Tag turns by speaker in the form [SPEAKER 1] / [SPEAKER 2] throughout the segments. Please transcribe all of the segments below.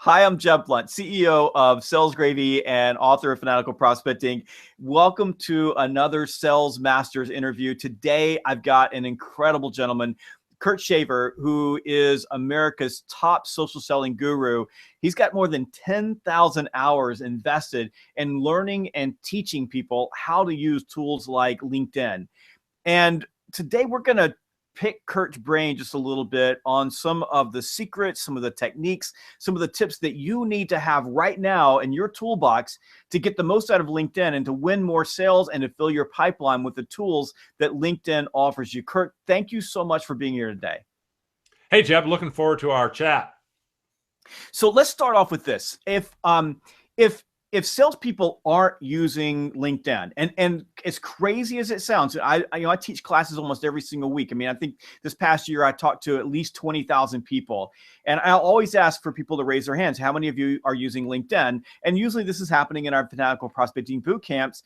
[SPEAKER 1] Hi, I'm Jeb Blunt, CEO of Sales Gravy and author of Fanatical Prospecting. Welcome to another Sales Masters interview. Today, I've got an incredible gentleman, Kurt Shaver, who is America's top social selling guru. He's got more than 10,000 hours invested in learning and teaching people how to use tools like LinkedIn. And today we're going to pick Kurt's brain just a little bit on some of the secrets, some of the techniques, some of the tips that you need to have right now in your toolbox to get the most out of LinkedIn and to win more sales and to fill your pipeline with the tools that LinkedIn offers you. Kurt, thank you so much for being here today.
[SPEAKER 2] Hey, Jeb, looking forward to our chat.
[SPEAKER 1] So let's start off with this. If salespeople aren't using LinkedIn, and as crazy as it sounds, I teach classes almost every single week. I mean, I think this past year I talked to at least 20,000 people, and I'll always ask for people to raise their hands. How many of you are using LinkedIn? And usually this is happening in our Fanatical Prospecting boot camps.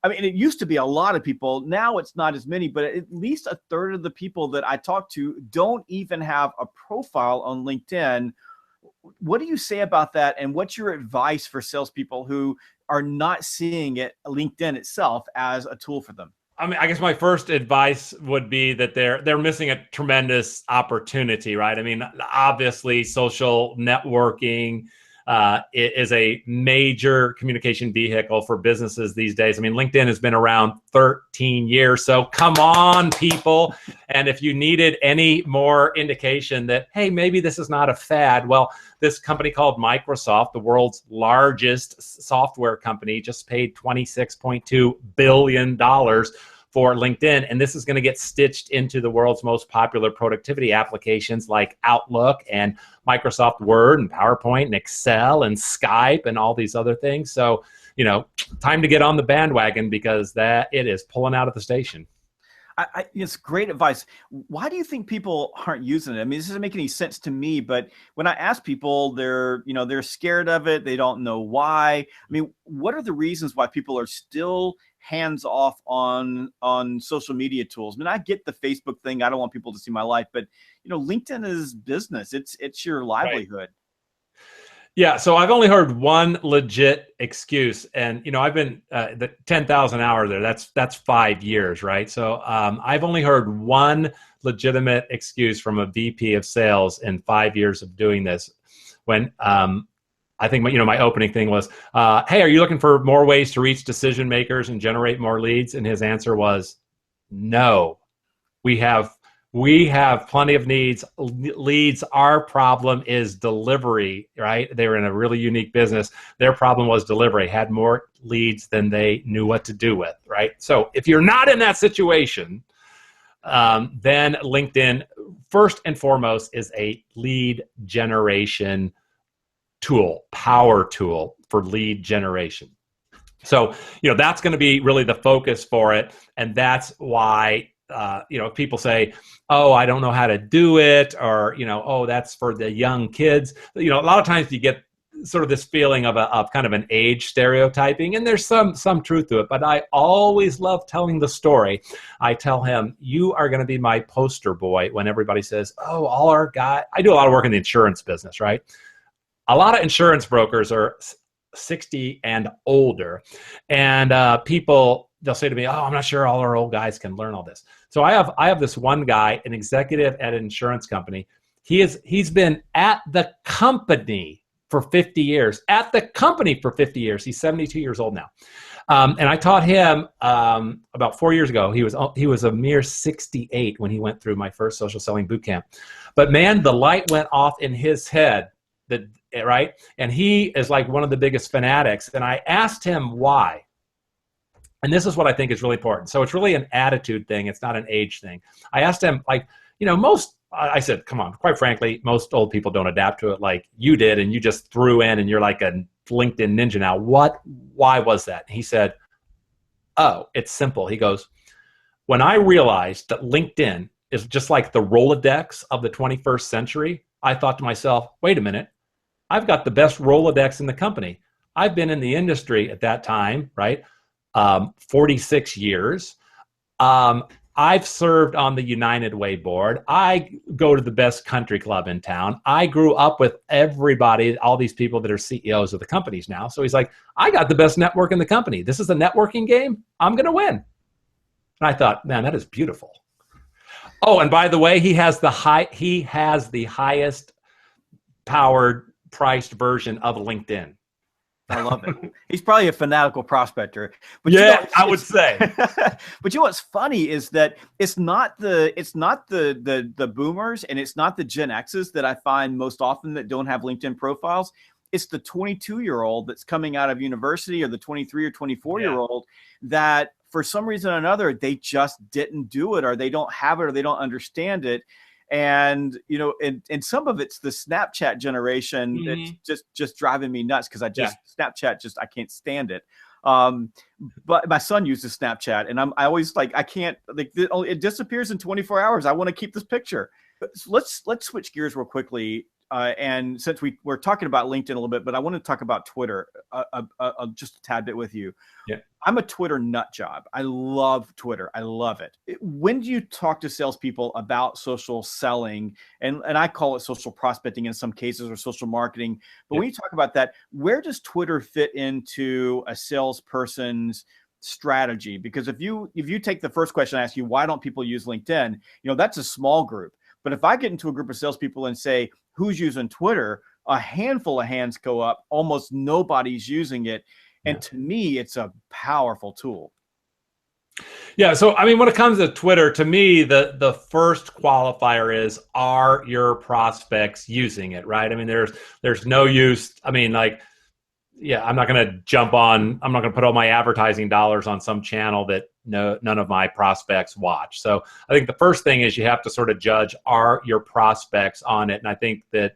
[SPEAKER 1] I mean, it used to be a lot of people. Now it's not as many, but at least a third of the people that I talk to don't even have a profile on LinkedIn. What do you say about that? And what's your advice for salespeople who are not seeing LinkedIn itself as a tool for them?
[SPEAKER 2] I mean, I guess my first advice would be that they're missing a tremendous opportunity, right? I mean, obviously, social networking is a major communication vehicle for businesses these days. I mean, LinkedIn has been around 13 years, so come on, people. And if you needed any more indication that, hey, maybe this is not a fad, well, this company called Microsoft, the world's largest software company, just paid $26.2 billion for LinkedIn. And this is going to get stitched into the world's most popular productivity applications like Outlook and Microsoft Word and PowerPoint and Excel and Skype and all these other things. So, time to get on the bandwagon because it is pulling out of the station.
[SPEAKER 1] It's great advice. Why do you think people aren't using it? I mean, this doesn't make any sense to me, but when I ask people, they're scared of it. They don't know why. I mean, what are the reasons why people are still hands off on social media tools? I mean, I get the Facebook thing. I don't want people to see my life, but LinkedIn is business. It's your livelihood.
[SPEAKER 2] Right. Yeah, so I've only heard one legit excuse, and I've been the 10,000 hours there. That's 5 years, right? So I've only heard one legitimate excuse from a VP of sales in 5 years of doing this. When I think my opening thing was, "Hey, are you looking for more ways to reach decision makers and generate more leads?" And his answer was, "No, we have plenty of leads. Our problem is delivery," right? They were in a really unique business. Their problem was delivery, had more leads than they knew what to do with, right? So if you're not in that situation, then LinkedIn, first and foremost, is a lead generation tool, power tool for lead generation. So, that's going to be really the focus for it. And that's why people say, "Oh, I don't know how to do it," or, "Oh, that's for the young kids." A lot of times you get sort of this feeling of kind of an age stereotyping, and there's some truth to it, but I always love telling the story. I tell him, "You are going to be my poster boy," when everybody says, "Oh, all our guy," I do a lot of work in the insurance business, right? A lot of insurance brokers are 60 and older, and they'll say to me, "Oh, I'm not sure all our old guys can learn all this." So I have this one guy, an executive at an insurance company. He's been at the company for 50 years. At the company for 50 years. He's 72 years old now. And I taught him about 4 years ago. He was a mere 68 when he went through my first social selling boot camp. But man, the light went off in his head. Right? And he is like one of the biggest fanatics. And I asked him why. And this is what I think is really important. So it's really an attitude thing. It's not an age thing. I asked him, I said, "Come on, quite frankly, most old people don't adapt to it like you did. And you just threw in and you're like a LinkedIn ninja now. Why was that?" And he said, "Oh, it's simple." He goes, "When I realized that LinkedIn is just like the Rolodex of the 21st century, I thought to myself, wait a minute, I've got the best Rolodex in the company. I've been in the industry at that time, right? 46 years. I've served on the United Way board. I go to the best country club in town. I grew up with everybody, all these people that are CEOs of the companies now. So he's like, I got the best network in the company. This is a networking game. I'm going to win. And I thought, man, that is beautiful. Oh, and by the way, he has the highest powered priced version of LinkedIn.
[SPEAKER 1] I love it. He's probably a fanatical prospector. But
[SPEAKER 2] yeah, I would say.
[SPEAKER 1] But you know what's funny is that it's not the boomers and it's not the Gen X's that I find most often that don't have LinkedIn profiles. It's the 22-year-old that's coming out of university, or the 23 or 24-year-old that for some reason or another they just didn't do it, or they don't have it, or they don't understand it. And, you know, and some of it's the Snapchat generation that's just driving me nuts, because Snapchat, I can't stand it. But my son uses Snapchat, and I always like, I can't, like, it disappears in 24 hours. I want to keep this picture. So let's switch gears real quickly. And since we're talking about LinkedIn a little bit, but I want to talk about Twitter just a tad bit with you.
[SPEAKER 2] Yeah.
[SPEAKER 1] I'm a Twitter nut job. I love Twitter. I love it. When do you talk to salespeople about social selling, and I call it social prospecting in some cases, or social marketing, but when you talk about that, where does Twitter fit into a salesperson's strategy? Because if you take the first question I ask you, why don't people use LinkedIn? You know, that's a small group. But if I get into a group of salespeople and say, who's using Twitter? A handful of hands go up. Almost nobody's using it. And to me, it's a powerful tool.
[SPEAKER 2] Yeah. So, I mean, when it comes to Twitter, to me, the first qualifier is, are your prospects using it, right? I mean, there's no use. I mean, like, yeah, I'm not going to put all my advertising dollars on some channel that none of my prospects watch. So I think the first thing is you have to sort of judge, are your prospects on it? And I think that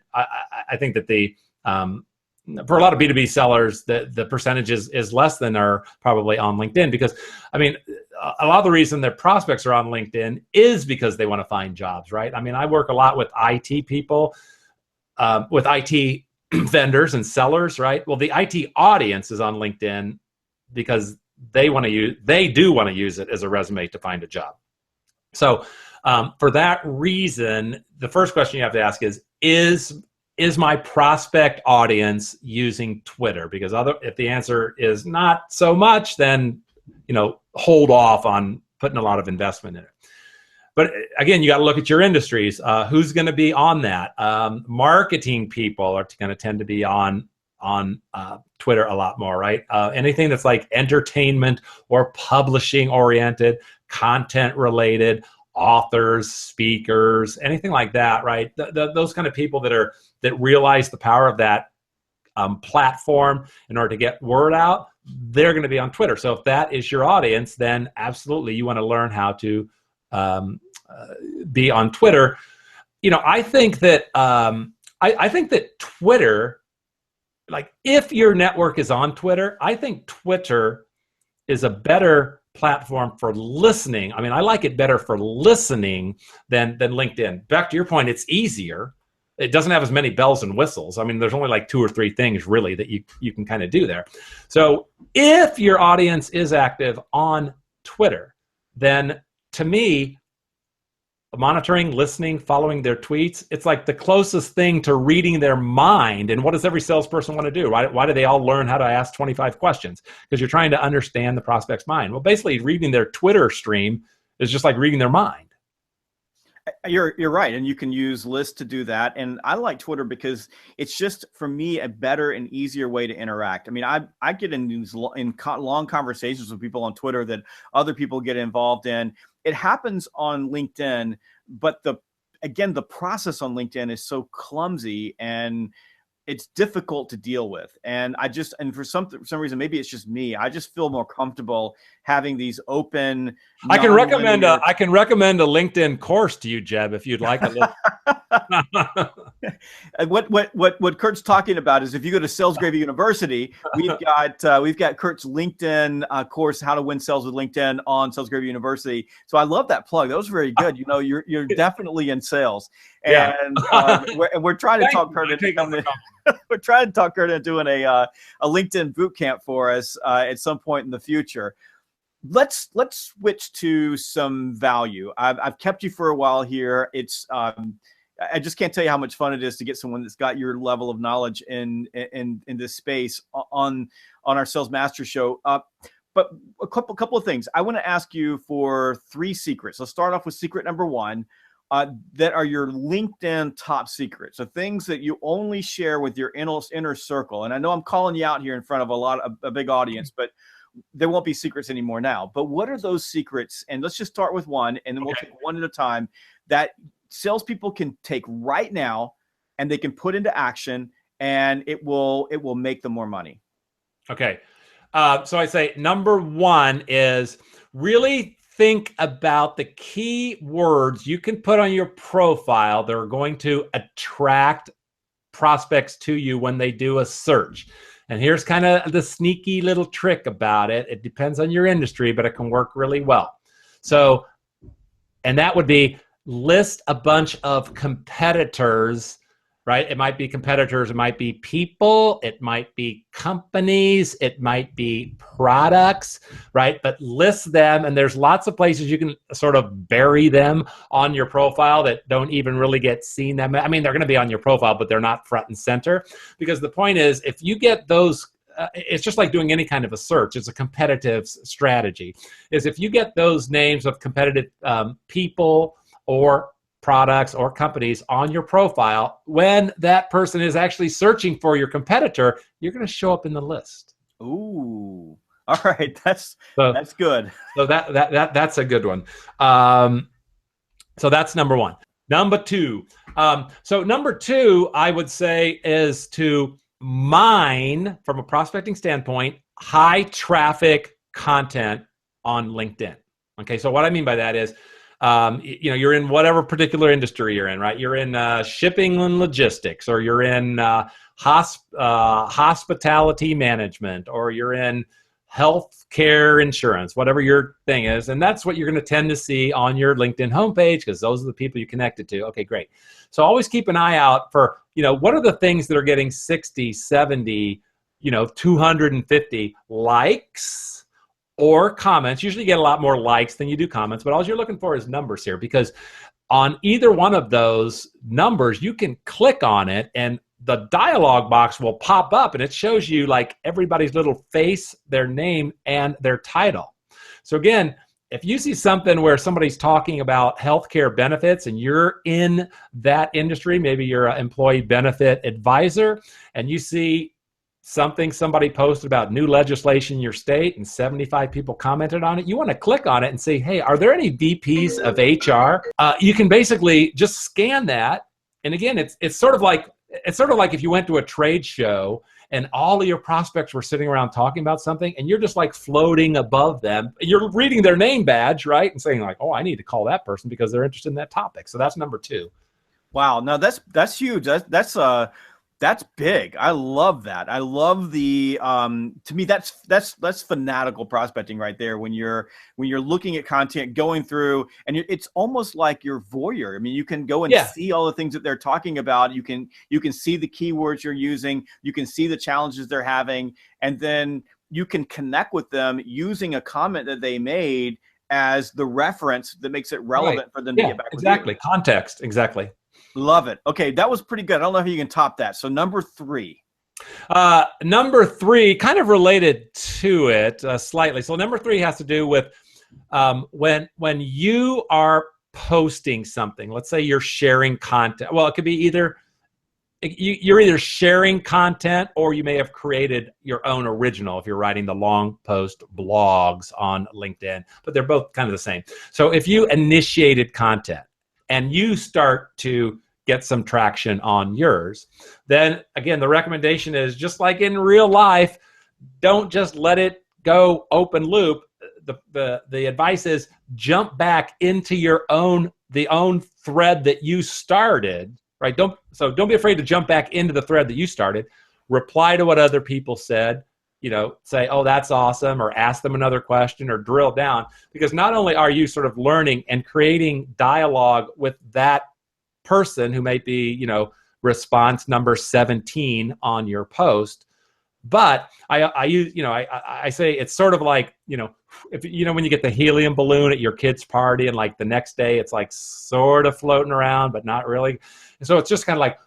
[SPEAKER 2] for a lot of B2B sellers, the percentage is less than are probably on LinkedIn, because, I mean, a lot of the reason their prospects are on LinkedIn is because they want to find jobs, right? I mean, I work a lot with IT people, with IT vendors and sellers, right? Well, the IT audience is on LinkedIn because they do want to use it as a resume to find a job. So for that reason, the first question you have to ask is my prospect audience using Twitter? Because if the answer is not so much, then, you know, hold off on putting a lot of investment in it. But again, you got to look at your industries. Who's going to be on that? Marketing people are going to tend to be on Twitter a lot more, right? Anything that's like entertainment or publishing oriented, content related, authors, speakers, anything like that, right? Those kind of people that realize the power of that platform in order to get word out, they're going to be on Twitter. So if that is your audience, then absolutely you want to learn how to be on Twitter. You know, I think that I think that Twitter, like, if your network is on Twitter, I think Twitter is a better platform for listening. I mean, I like it better for listening than LinkedIn. Back to your point, it's easier. It doesn't have as many bells and whistles. I mean, there's only like 2 or 3 things really that you can kind of do there. So if your audience is active on Twitter, then to me, monitoring, listening, following their tweets, it's like the closest thing to reading their mind. And what does every salesperson want to do? Why do they all learn how to ask 25 questions? Because you're trying to understand the prospect's mind. Well, basically, reading their Twitter stream is just like reading their mind.
[SPEAKER 1] You're right, and you can use lists to do that. And I like Twitter because it's just, for me, a better and easier way to interact. I mean, I get in these long conversations with people on Twitter that other people get involved in. It happens on LinkedIn, but the process on LinkedIn is so clumsy and it's difficult to deal with. And for some reason, maybe it's just me, I just feel more comfortable having these open.
[SPEAKER 2] I can recommend a LinkedIn course to you, Jeb, if you'd like a little.
[SPEAKER 1] What Kurt's talking about is, if you go to Sales Gravy University, we've got Kurt's LinkedIn course, How to Win Sales with LinkedIn, on Sales Gravy University. So I love that plug. That was very good. You know, you're definitely in sales, and we're trying to talk Kurt into coming. We're trying to talk Kurt into doing a LinkedIn boot camp for us at some point in the future. let's switch to some value. I've kept you for a while here. It's I just can't tell you how much fun it is to get someone that's got your level of knowledge in this space on our Sales Master Show. But a couple of things. I want to ask you for 3 secrets. Let's start off with secret number 1. That are your LinkedIn top secrets. So things that you only share with your inner circle. And I know I'm calling you out here in front of a big audience, but there won't be secrets anymore now. But what are those secrets? And let's just start with one, and then we'll take one at a time, that salespeople can take right now and they can put into action, and it will make them more money.
[SPEAKER 2] Okay. So I say number 1 is really think about the key words you can put on your profile that are going to attract prospects to you when they do a search. And here's kind of the sneaky little trick about it. It depends on your industry, but it can work really well. So, and that would be list a bunch of competitors, right? It might be competitors, it might be people, it might be companies, it might be products, right? But list them, and there's lots of places you can sort of bury them on your profile that don't even really get seen. I mean, they're going to be on your profile, but they're not front and center, because the point is, if you get those, it's just like doing any kind of a search. It's a competitive strategy. Is if you get those names of competitive people or products or companies on your profile, when that person is actually searching for your competitor, you're going to show up in the list.
[SPEAKER 1] Ooh, all right, that's good.
[SPEAKER 2] So that's a good one. So that's number 1. Number 2. So number 2, I would say, is to mine, from a prospecting standpoint, high traffic content on LinkedIn. Okay, so what I mean by that is, you're in whatever particular industry you're in, right? You're in shipping and logistics, or you're in hospitality management, or you're in healthcare insurance, whatever your thing is. And that's what you're going to tend to see on your LinkedIn homepage, because those are the people you connected to. Okay, great. So always keep an eye out for, what are the things that are getting 60, 70, 250 likes or comments. Usually you get a lot more likes than you do comments, but all you're looking for is numbers here, because on either one of those numbers, you can click on it and the dialog box will pop up, and it shows you like everybody's little face, their name, and their title. So again, if you see something where somebody's talking about healthcare benefits and you're in that industry, maybe you're an employee benefit advisor, and you see somebody posted about new legislation in your state and 75 people commented on it, you want to click on it and say, hey, are there any VPs of HR? You can basically just scan that. And again, it's sort of like if you went to a trade show and all of your prospects were sitting around talking about something, and you're just like floating above them. You're reading their name badge, right? And saying like, oh, I need to call that person because they're interested in that topic. So that's number 2.
[SPEAKER 1] Wow. No, that's huge. That's big. I love that. I love the to me that's fanatical prospecting right there. When you're looking at content, going through, and it's almost like you're voyeur. I mean, you can go and see all the things that they're talking about. You can see the keywords you're using. You can see the challenges they're having, and then you can connect with them using a comment that they made as the reference that makes it relevant for them to get back with you.
[SPEAKER 2] Exactly. Context. Exactly.
[SPEAKER 1] Love it. Okay, that was pretty good. I don't know if you can top that. So number 3.
[SPEAKER 2] Number 3, kind of related to it slightly. So number 3 has to do with when you are posting something. Let's say you're sharing content. Well, it could be you're either sharing content, or you may have created your own original if you're writing the long post blogs on LinkedIn, but they're both kind of the same. So if you initiated content and you start to get some traction on yours, then again, the recommendation is, just like in real life, don't just let it go open loop. The advice is jump back into the own thread that you started, right? Don't be afraid to jump back into the thread that you started. Reply to what other people said. Say, oh, that's awesome, or ask them another question, or drill down, because not only are you sort of learning and creating dialogue with that person who might be, response number 17 on your post, But I use, I say it's sort of like, if when you get the helium balloon at your kid's party and like the next day it's like sort of floating around but not really. And so it's just kind of like,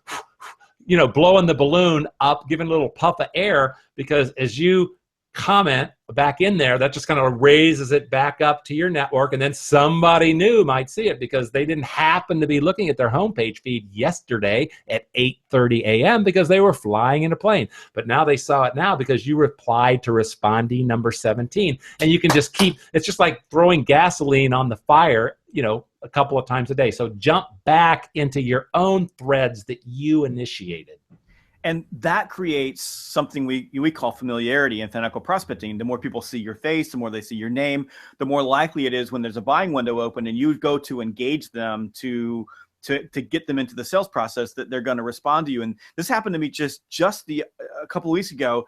[SPEAKER 2] blowing the balloon up, giving a little puff of air, because as you comment back in there, that just kind of raises it back up to your network, and then somebody new might see it because they didn't happen to be looking at their homepage feed yesterday at 8:30 a.m. because they were flying in a plane, but now they saw it now because you replied to respondee number 17. And you can just keep, it's just like throwing gasoline on the fire, a couple of times a day. So jump back into your own threads that you initiated.
[SPEAKER 1] And that creates something we call familiarity in fanatical prospecting. The more people see your face, the more they see your name, the more likely it is when there's a buying window open and you go to engage them to get them into the sales process, that they're going to respond to you. And this happened to me just a couple of weeks ago.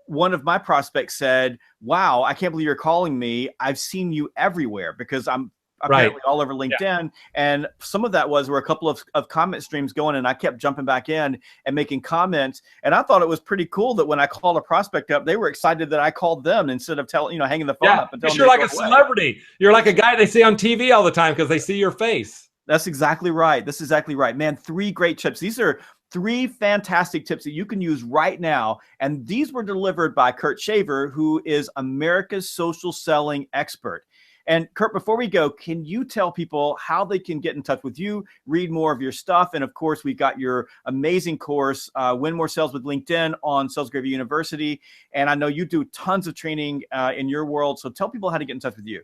[SPEAKER 1] One of my prospects said, "Wow, I can't believe you're calling me. I've seen you everywhere," because I'm apparently all over LinkedIn. Yeah. And some of that were a couple of comment streams going, and I kept jumping back in and making comments. And I thought it was pretty cool that when I called a prospect up, they were excited that I called them instead of hanging the phone up. And
[SPEAKER 2] you're like a celebrity. You're like a guy they see on TV all the time because they see your face.
[SPEAKER 1] That's exactly right. That's exactly right, man. 3 great tips. These are 3 fantastic tips that you can use right now. And these were delivered by Kurt Shaver, who is America's social selling expert. And Kurt, before we go, can you tell people how they can get in touch with you, read more of your stuff? And of course, we've got your amazing course, Win More Sales with LinkedIn, on Sales Gravy University. And I know you do tons of training in your world. So tell people how to get in touch with you.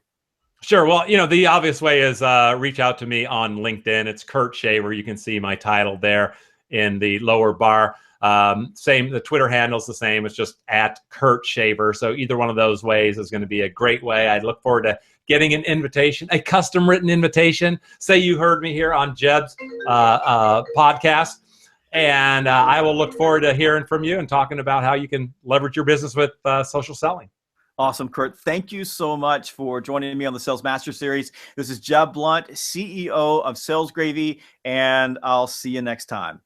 [SPEAKER 2] Sure. Well, the obvious way is reach out to me on LinkedIn. It's Kurt Shaver. You can see my title there in the lower bar. The Twitter handle's the same. It's just at Kurt Shaver. So either one of those ways is going to be a great way. I look forward to getting an invitation, a custom written invitation. Say you heard me here on Jeb's podcast. And I will look forward to hearing from you and talking about how you can leverage your business with social selling.
[SPEAKER 1] Awesome, Kurt. Thank you so much for joining me on the Sales Master Series. This is Jeb Blount, CEO of Sales Gravy, and I'll see you next time.